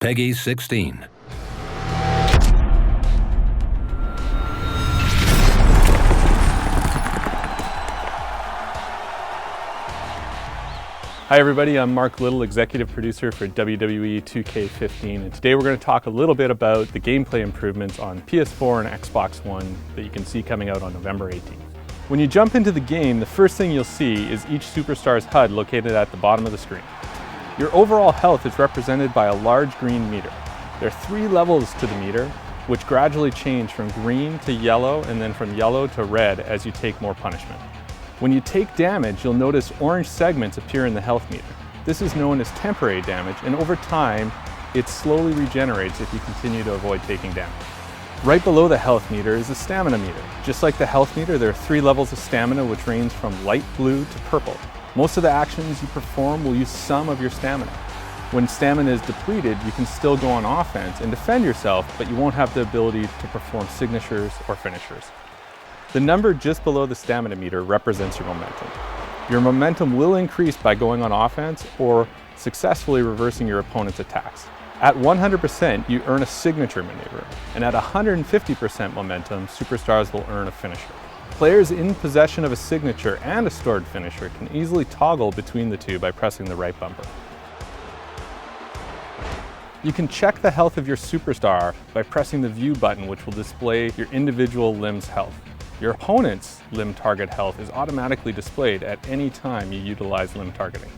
Peggy 16. Hi everybody, I'm Mark Little, executive producer for WWE 2K15, and today we're going to talk a little bit about the gameplay improvements on PS4 and Xbox One that you can see coming out on November 18th. When you jump into the game, the first thing you'll see is each superstar's HUD located at the bottom of the screen. Your overall health is represented by a large green meter. There are 3 levels to the meter, which gradually change from green to yellow and then from yellow to red as you take more punishment. When you take damage, you'll notice orange segments appear in the health meter. This is known as temporary damage, and over time, it slowly regenerates if you continue to avoid taking damage. Right below the health meter is the stamina meter. Just like the health meter, there are 3 levels of stamina which range from light blue to purple. Most of the actions you perform will use some of your stamina. When stamina is depleted, you can still go on offense and defend yourself, but you won't have the ability to perform signatures or finishers. The number just below the stamina meter represents your momentum. Your momentum will increase by going on offense or successfully reversing your opponent's attacks. At 100%, you earn a signature maneuver, and at 150% momentum, superstars will earn a finisher. Players in possession of a signature and a stored finisher can easily toggle between the two by pressing the right bumper. You can check the health of your superstar by pressing the view button, which will display your individual limb's health. Your opponent's limb target health is automatically displayed at any time you utilize limb targeting.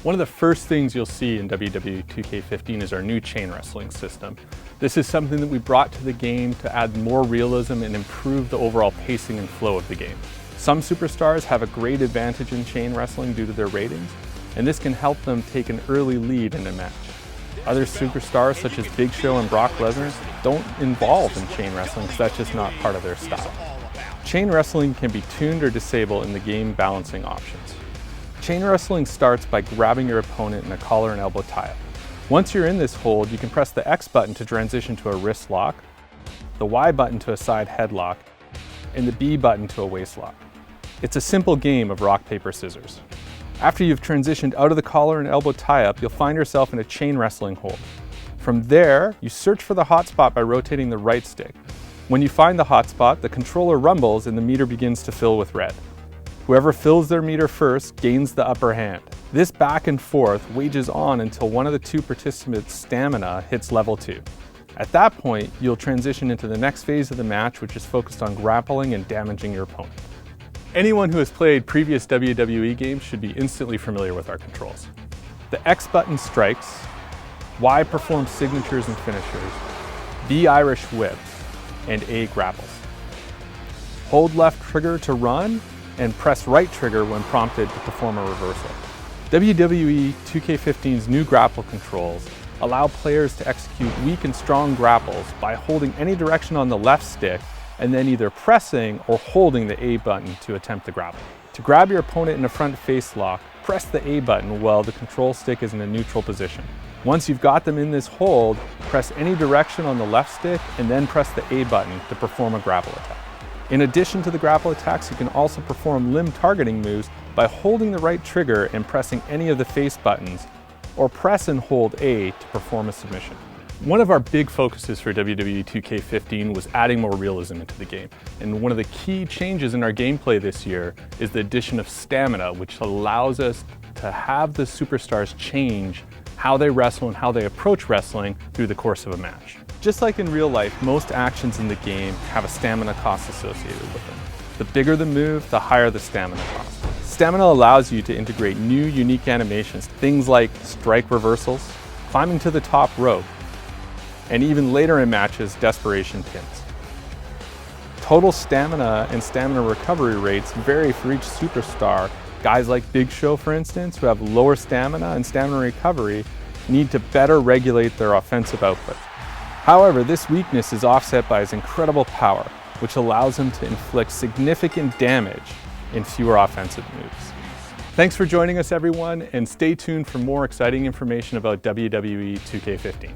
One of the first things you'll see in WWE 2K15 is our new chain wrestling system. This is something that we brought to the game to add more realism and improve the overall pacing and flow of the game. Some superstars have a great advantage in chain wrestling due to their ratings, and this can help them take an early lead in a match. Other superstars such as Big Show and Brock Lesnar don't involve in chain wrestling because that's just not part of their style. Chain wrestling can be tuned or disabled in the game balancing options. Chain wrestling starts by grabbing your opponent in a collar and elbow tie-up. Once you're in this hold, you can press the X button to transition to a wrist lock, the Y button to a side headlock, and the B button to a waist lock. It's a simple game of rock, paper, scissors. After you've transitioned out of the collar and elbow tie-up, you'll find yourself in a chain wrestling hold. From there, you search for the hot spot by rotating the right stick. When you find the hot spot, the controller rumbles and the meter begins to fill with red. Whoever fills their meter first gains the upper hand. This back and forth wages on until one of the 2 participants' stamina hits level 2. At that point, you'll transition into the next phase of the match, which is focused on grappling and damaging your opponent. Anyone who has played previous WWE games should be instantly familiar with our controls. The X button strikes, Y performs signatures and finishers, B Irish whips, and A grapples. Hold left trigger to run, and press right trigger when prompted to perform a reversal. WWE 2K15's new grapple controls allow players to execute weak and strong grapples by holding any direction on the left stick and then either pressing or holding the A button to attempt the grapple. To grab your opponent in a front face lock, press the A button while the control stick is in a neutral position. Once you've got them in this hold, press any direction on the left stick and then press the A button to perform a grapple attack. In addition to the grapple attacks, you can also perform limb targeting moves by holding the right trigger and pressing any of the face buttons, or press and hold A to perform a submission. One of our big focuses for WWE 2K15 was adding more realism into the game. And one of the key changes in our gameplay this year is the addition of stamina, which allows us to have the superstars change how they wrestle and how they approach wrestling through the course of a match. Just like in real life, most actions in the game have a stamina cost associated with them. The bigger the move, the higher the stamina cost. Stamina allows you to integrate new, unique animations, things like strike reversals, climbing to the top rope, and even later in matches, desperation pins. Total stamina and stamina recovery rates vary for each superstar. Guys like Big Show, for instance, who have lower stamina and stamina recovery, need to better regulate their offensive output. However, this weakness is offset by his incredible power, which allows him to inflict significant damage in fewer offensive moves. Thanks for joining us, everyone, and stay tuned for more exciting information about WWE 2K15.